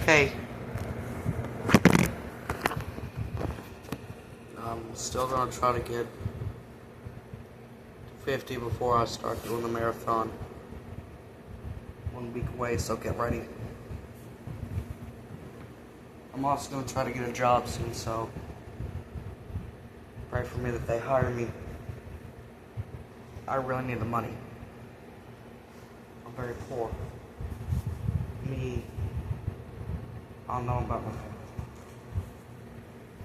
Okay. I'm still gonna try to get 50 before I start doing the marathon. 1 week away, so get ready. I'm also gonna try to get a job soon, so pray for me that they hire me. I really need the money. I'm very poor. I don't know about my family.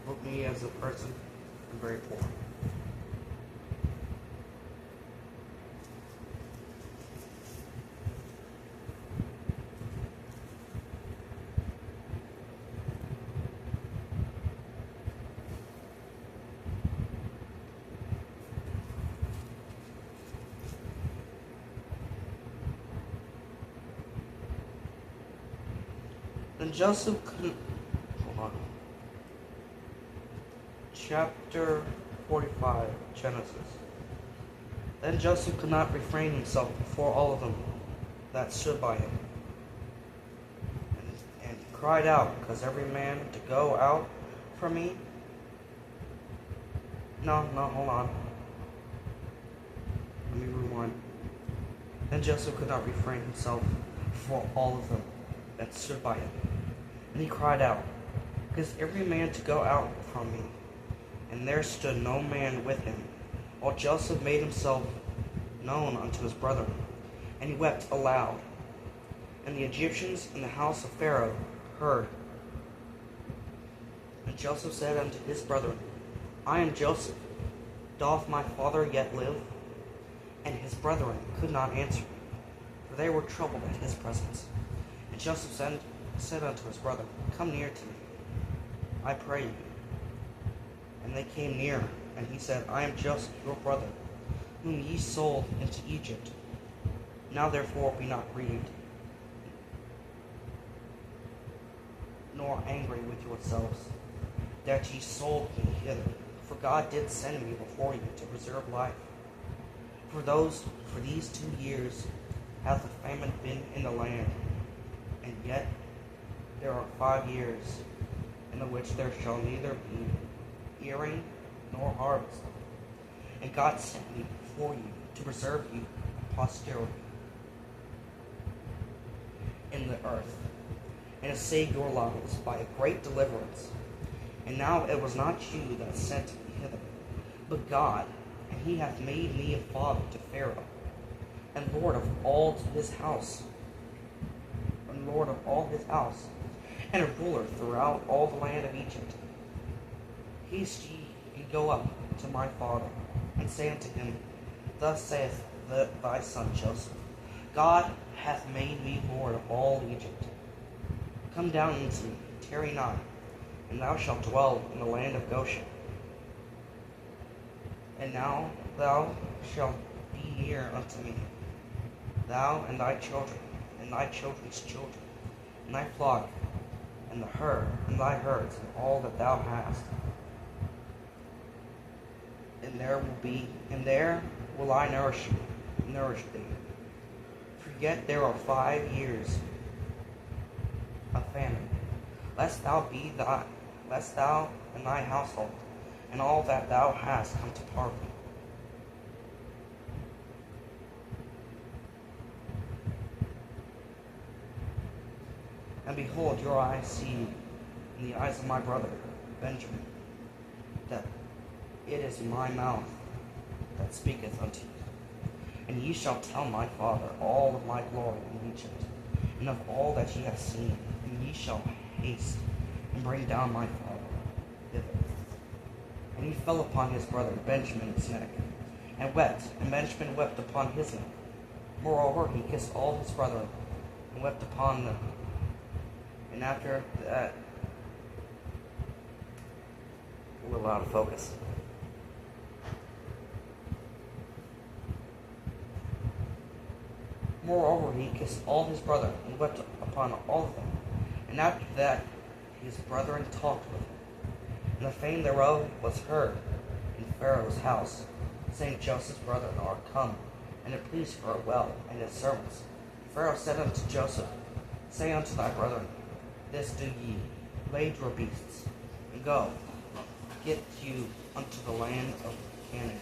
Look, me as a person, I'm very poor. Then Joseph couldn't. Hold on. Chapter 45, Genesis. Then Joseph could not refrain himself before all of them that stood by him, and he cried out, because every man to go out from me. No, hold on. Let me rewind. Then Joseph could not refrain himself before all of them that stood by him, and he cried out, because every man to go out from me. And there stood no man with him, while Joseph made himself known unto his brethren, and he wept aloud. And the Egyptians in the house of Pharaoh heard. And Joseph said unto his brethren, I am Joseph. Doth my father yet live? And his brethren could not answer, for they were troubled at his presence. And Joseph said unto his brethren, Come near to me, I pray you. And they came near, and he said, I am Joseph, your brother, whom ye sold into Egypt. Now therefore be not grieved, nor angry with yourselves, that ye sold me hither. For God did send me before you to preserve life. For these 2 years hath the famine been in the land, and yet there are 5 years, in the which there shall neither be earing nor harvest. And God sent me before you to preserve you posterity in the earth, and to save your lives by a great deliverance. And now it was not you that sent me hither, but God, and he hath made me a father to Pharaoh, and Lord of all his house, and a ruler throughout all the land of Egypt. Haste ye and go up to my father, and say unto him, Thus saith thy son Joseph, God hath made me Lord of all Egypt. Come down unto me, tarry not, and thou shalt dwell in the land of Goshen. And now thou shalt be near unto me, thou and thy children, and thy children's children, and thy flock, and thy herds, and all that thou hast. And there will I nourish thee. For yet there are 5 years of famine, lest thou and thy household, and all that thou hast come to poverty. And behold, your eyes see in the eyes of my brother Benjamin, that it is my mouth that speaketh unto you. And ye shall tell my father all of my glory in Egypt, and of all that ye have seen, and ye shall haste and bring down my father hither. And he fell upon his brother Benjamin's neck, and wept, and Benjamin wept upon his neck. Moreover, he kissed all his brethren, and wept upon them. And after that, a little out of focus. Moreover, he kissed all his brethren, and wept upon all of them. And after that, his brethren talked with him. And the fame thereof was heard in Pharaoh's house, saying, Joseph's brethren are come, and it pleased Pharaoh well, and his servants. Pharaoh said unto Joseph, Say unto thy brethren, this do ye, lade your beasts, and go, get you unto the land of Canaan,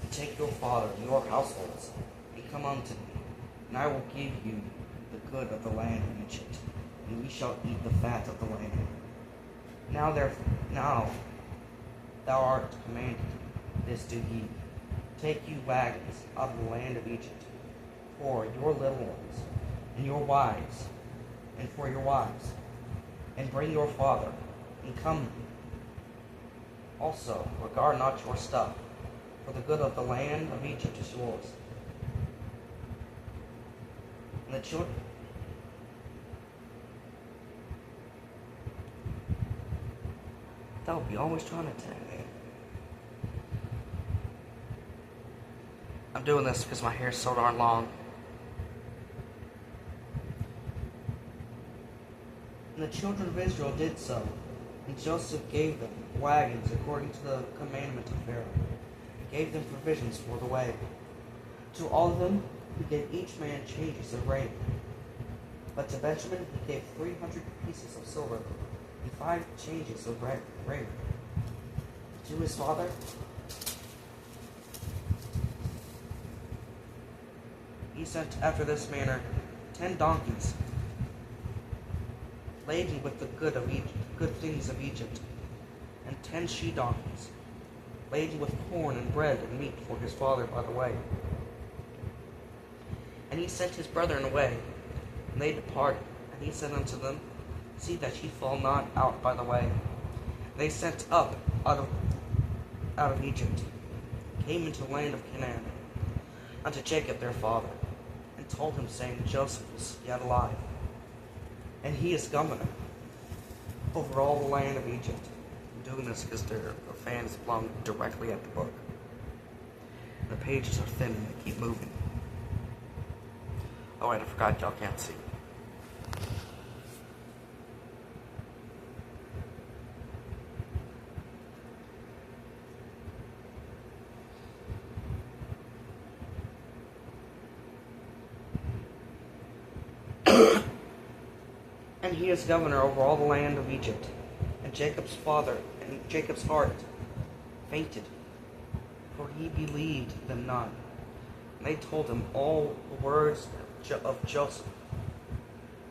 and take your father and your households, and come unto me, and I will give you the good of the land of Egypt, and ye shall eat the fat of the land. Now thou art commanded, this do ye, take you wagons out of the land of Egypt, for your little ones, and your wives, and for your wives, and bring your father, and come also, regard not your stuff, for the good of the land of Egypt is yours. And the children that would be always trying to attack me. I'm doing this because my hair is so darn long. And the children of Israel did so, and Joseph gave them wagons according to the commandment of Pharaoh. He gave them provisions for the way. To all of them he gave each man changes of raiment. But to Benjamin he gave 300 pieces of silver and 5 changes of raiment. To his father he sent after this manner 10 donkeys, laden with the good things of Egypt, and 10 she-donkeys, laden with corn and bread and meat for his father by the way. And he sent his brethren away, and they departed. And he said unto them, see that ye fall not out by the way. And they sent up out of Egypt, came into the land of Canaan, unto Jacob their father, and told him, saying, Joseph is yet alive, and he is governor over all the land of Egypt. I'm doing this because the fan is blown directly at the book. The pages are thin and they keep moving. Oh wait, I forgot y'all can't see. And he is governor over all the land of Egypt. And Jacob's heart fainted, for he believed them not. And they told him all the words of Joseph,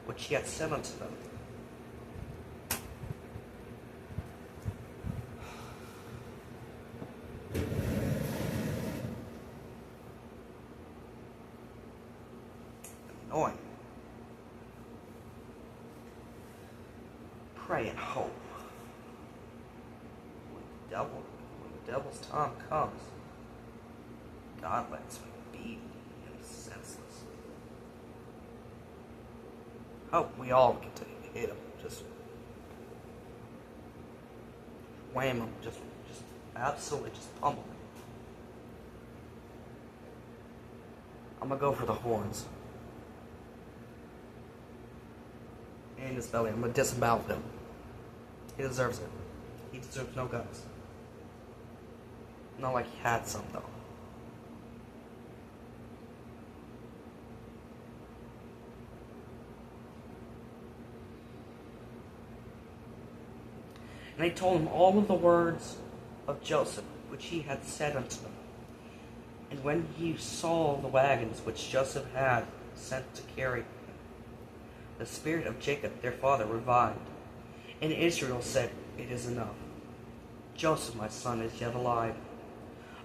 which he had said unto them. Annoying. Pray and hope. When the devil's time comes, God lets me beat him senseless. Hope we all get to hit him, just wham him, just absolutely just pummel him. I'm gonna go for the horns. In his belly. I'm gonna disembowel him. He deserves it. He deserves no guts. Not like he had some, though. And they told him all of the words of Joseph, which he had said unto them. And when he saw the wagons which Joseph had sent to carry him, the spirit of Jacob their father revived. And Israel said, it is enough. Joseph my son is yet alive.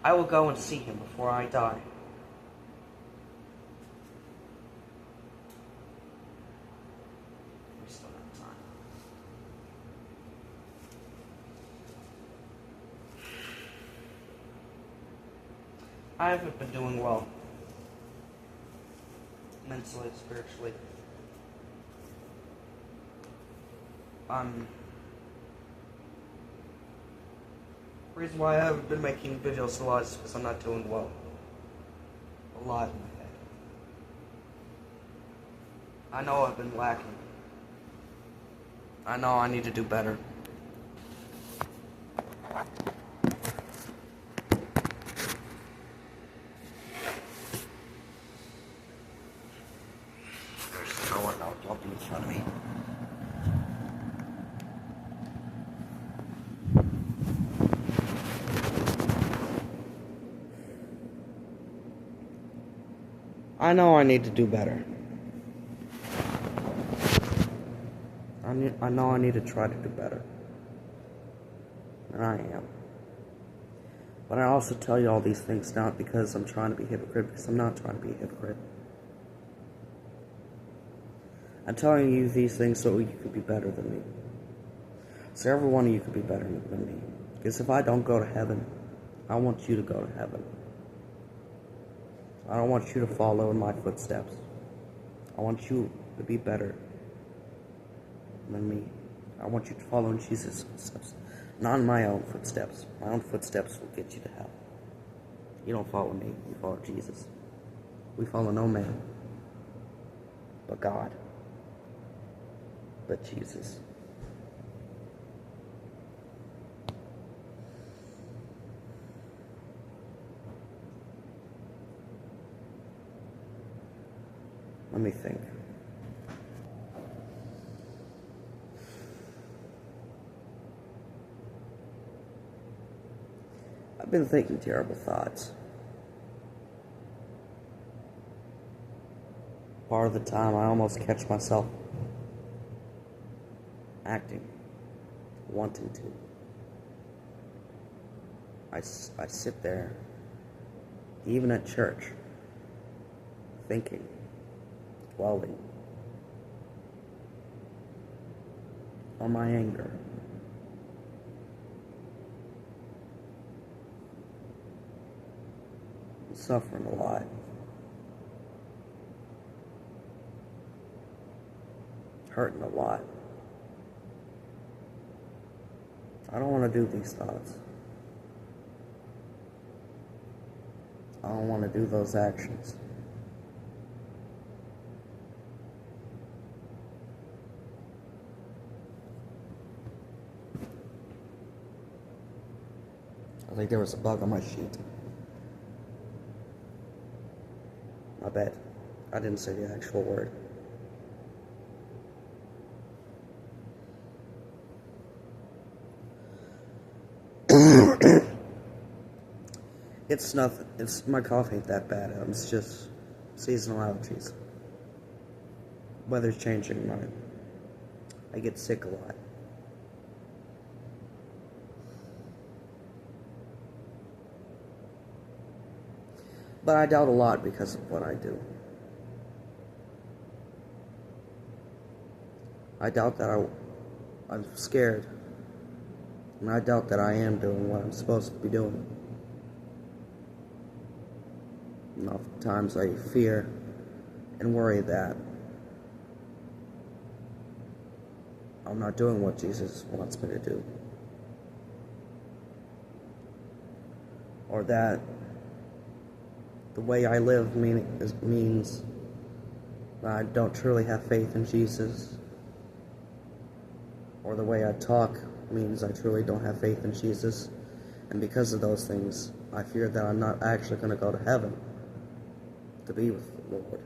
I will go and see him before I die. We still have time. I haven't been doing well. Mentally, spiritually. The reason why I haven't been making videos a lot is because I'm not doing well. A lot in my head. I know I've been lacking. I know I need to do better. There's no one else. Don't be in front of me. I know I need to do better. I know I need to try to do better. And I am. But I also tell you all these things not because I'm trying to be a hypocrite, because I'm not trying to be a hypocrite. I'm telling you these things so you could be better than me. So every one of you could be better than me. Because if I don't go to heaven, I want you to go to heaven. I don't want you to follow in my footsteps. I want you to be better than me. I want you to follow in Jesus' footsteps. Not in my own footsteps. My own footsteps will get you to hell. You don't follow me, you follow Jesus. We follow no man but God, but Jesus. Let me think. I've been thinking terrible thoughts. Part of the time I almost catch myself acting, wanting to. I sit there, even at church, thinking, dwelling on my anger. I'm suffering a lot. Hurting a lot. I don't want to do these thoughts. I don't want to do those actions. I think there was a bug on my sheet. My bad. I didn't say the actual word. It's nothing. My cough ain't that bad. It's just seasonal allergies. Weather's changing. I get sick a lot. But I doubt a lot because of what I do. I doubt that I'm scared. And I doubt that I am doing what I'm supposed to be doing. And oftentimes I fear and worry that I'm not doing what Jesus wants me to do. Or that the way I live means that I don't truly have faith in Jesus. Or the way I talk means I truly don't have faith in Jesus. And because of those things, I fear that I'm not actually going to go to heaven to be with the Lord.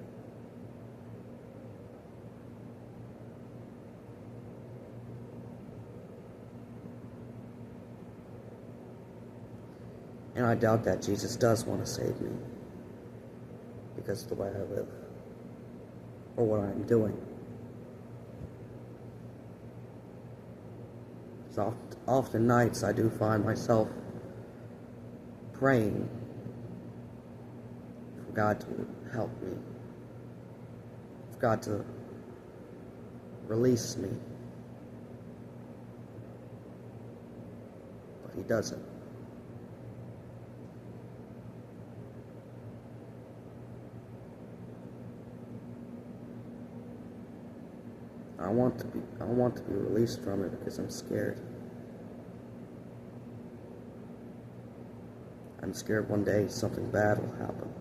And I doubt that Jesus does want to save me because of the way I live or what I'm doing. So often nights I do find myself praying for God to help me, for God to release me, but He doesn't. I want to be released from it because I'm scared. I'm scared one day something bad will happen.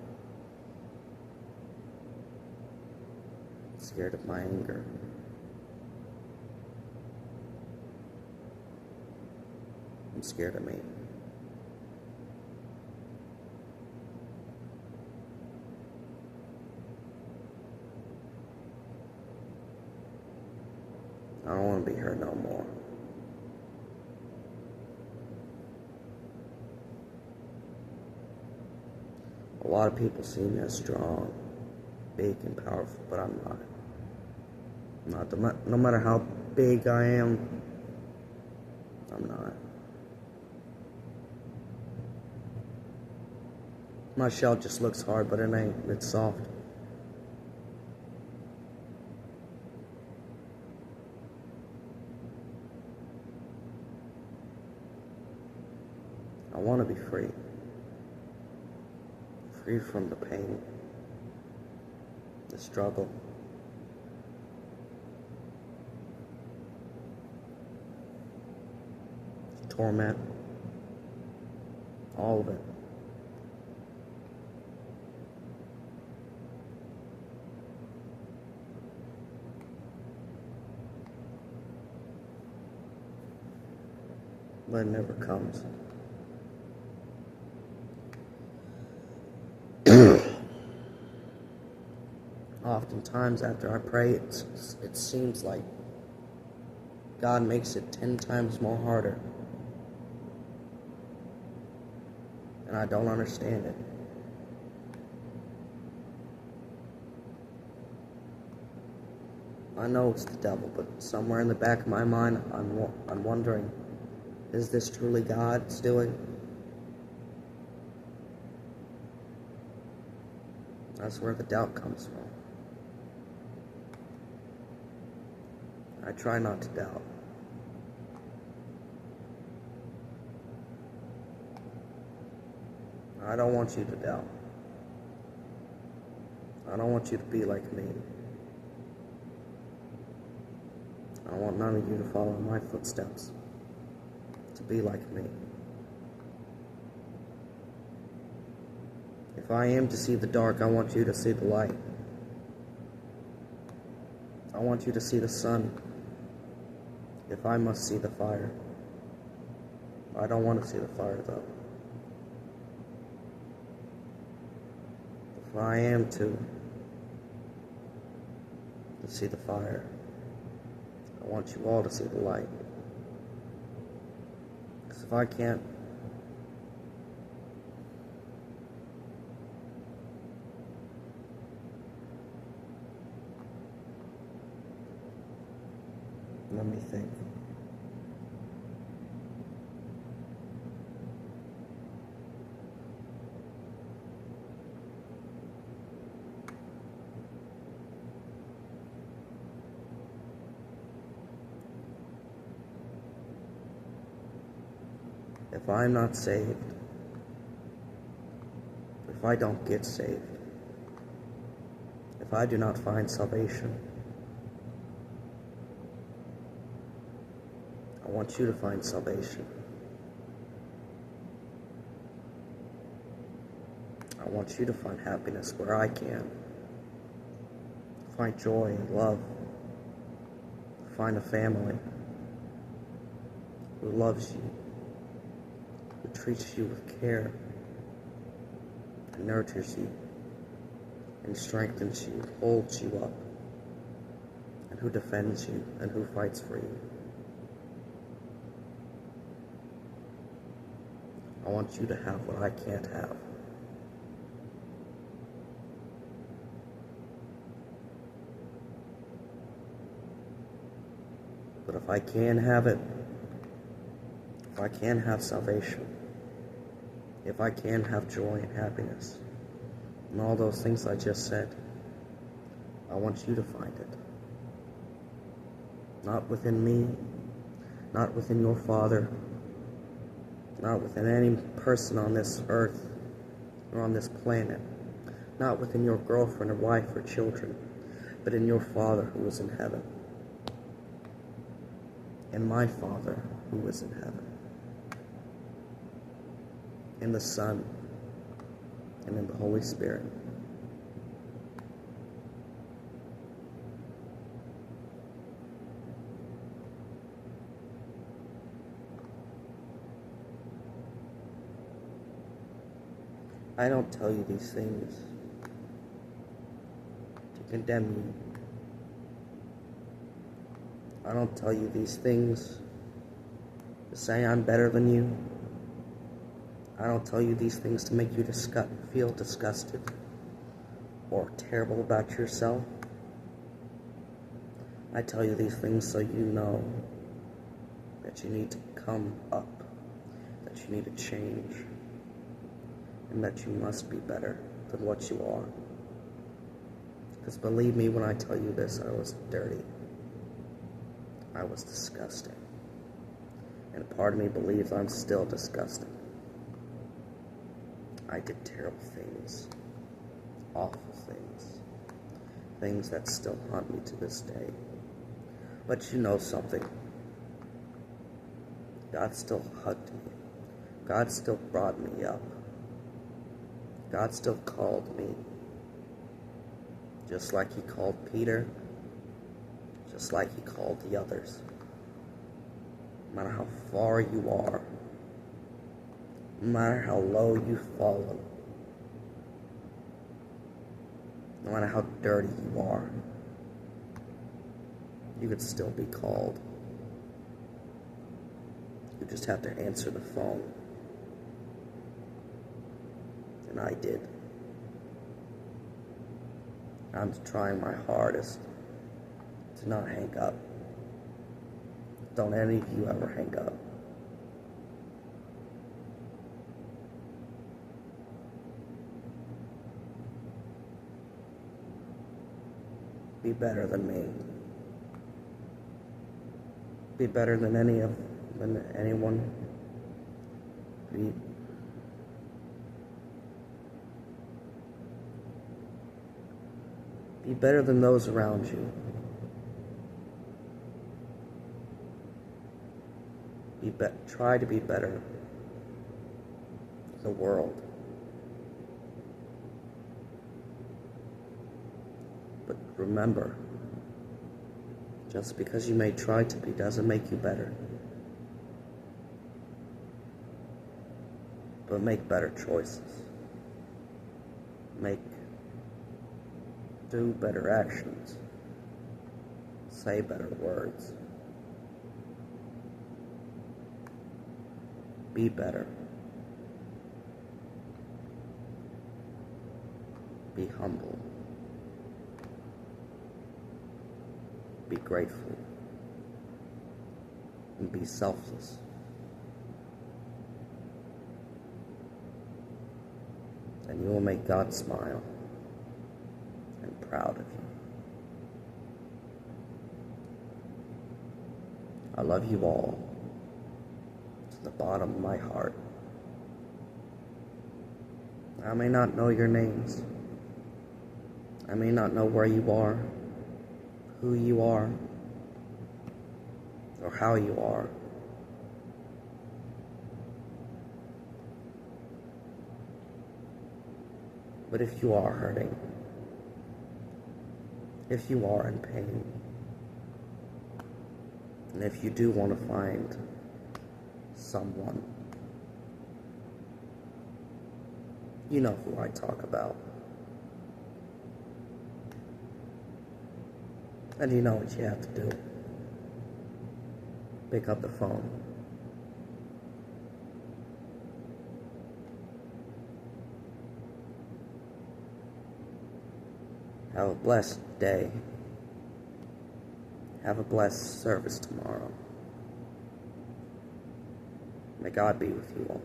I'm scared of my anger. I'm scared of me. I don't want to be hurt no more. A lot of people see me as strong, big and powerful, but I'm not. No matter how big I am, I'm not. My shell just looks hard, but it ain't. It's soft. I want to be free. Free from the pain, the struggle, the torment, all of it. But it never comes. Oftentimes after I pray, it seems like God makes it 10 times more harder. And I don't understand it. I know it's the devil, but somewhere in the back of my mind, I'm wondering, is this truly God's doing? That's where the doubt comes from. I try not to doubt. I don't want you to doubt. I don't want you to be like me. I want none of you to follow in my footsteps, to be like me. If I am to see the dark, I want you to see the light. I want you to see the sun. If I must see the fire, I don't want to see the fire though. If I am to see the fire, I want you all to see the light. Because if I can't, let me think. If I'm not saved, if I don't get saved, if I do not find salvation, I want you to find salvation. I want you to find happiness where I can. Find joy and love. Find a family who loves you, who treats you with care, and nurtures you, and strengthens you, holds you up, and who defends you, and who fights for you. I want you to have what I can't have. But if I can have it, if I can have salvation, if I can have joy and happiness, and all those things I just said, I want you to find it. Not within me, not within your Father, not within any person on this earth or on this planet, not within your girlfriend or wife or children, but in your Father who is in heaven, in my Father who is in heaven, in the Son, and in the Holy Spirit. I don't tell you these things to condemn you. I don't tell you these things to say I'm better than you. I don't tell you these things to make you feel disgusted or terrible about yourself. I tell you these things so you know that you need to come up, that you need to change, and that you must be better than what you are. Because believe me when I tell you this, I was dirty. I was disgusting. And part of me believes I'm still disgusting. I did terrible things, awful things, things that still haunt me to this day. But you know something. God still hugged me. God still brought me up. God still called me. Just like he called Peter. Just like he called the others. No matter how far you are. No matter how low you've fallen. No matter how dirty you are. You could still be called. You just have to answer the phone. And I did. I'm trying my hardest to not hang up. Don't any of you ever hang up. Be better than me. Be better than anyone. Be better than those around you. Try to be better than the world. But remember, just because you may try to be doesn't make you better. But make better choices. Do better actions. Say better words. Be better. Be humble. Be grateful. And be selfless. And you will make God smile and proud of you. I love you all to the bottom of my heart. I may not know your names. I may not know where you are, who you are, or how you are. But if you are hurting, if you are in pain, and if you do want to find someone, you know who I talk about. And you know what you have to do. Pick up the phone. Have a blessed day. Have a blessed service tomorrow. May God be with you all.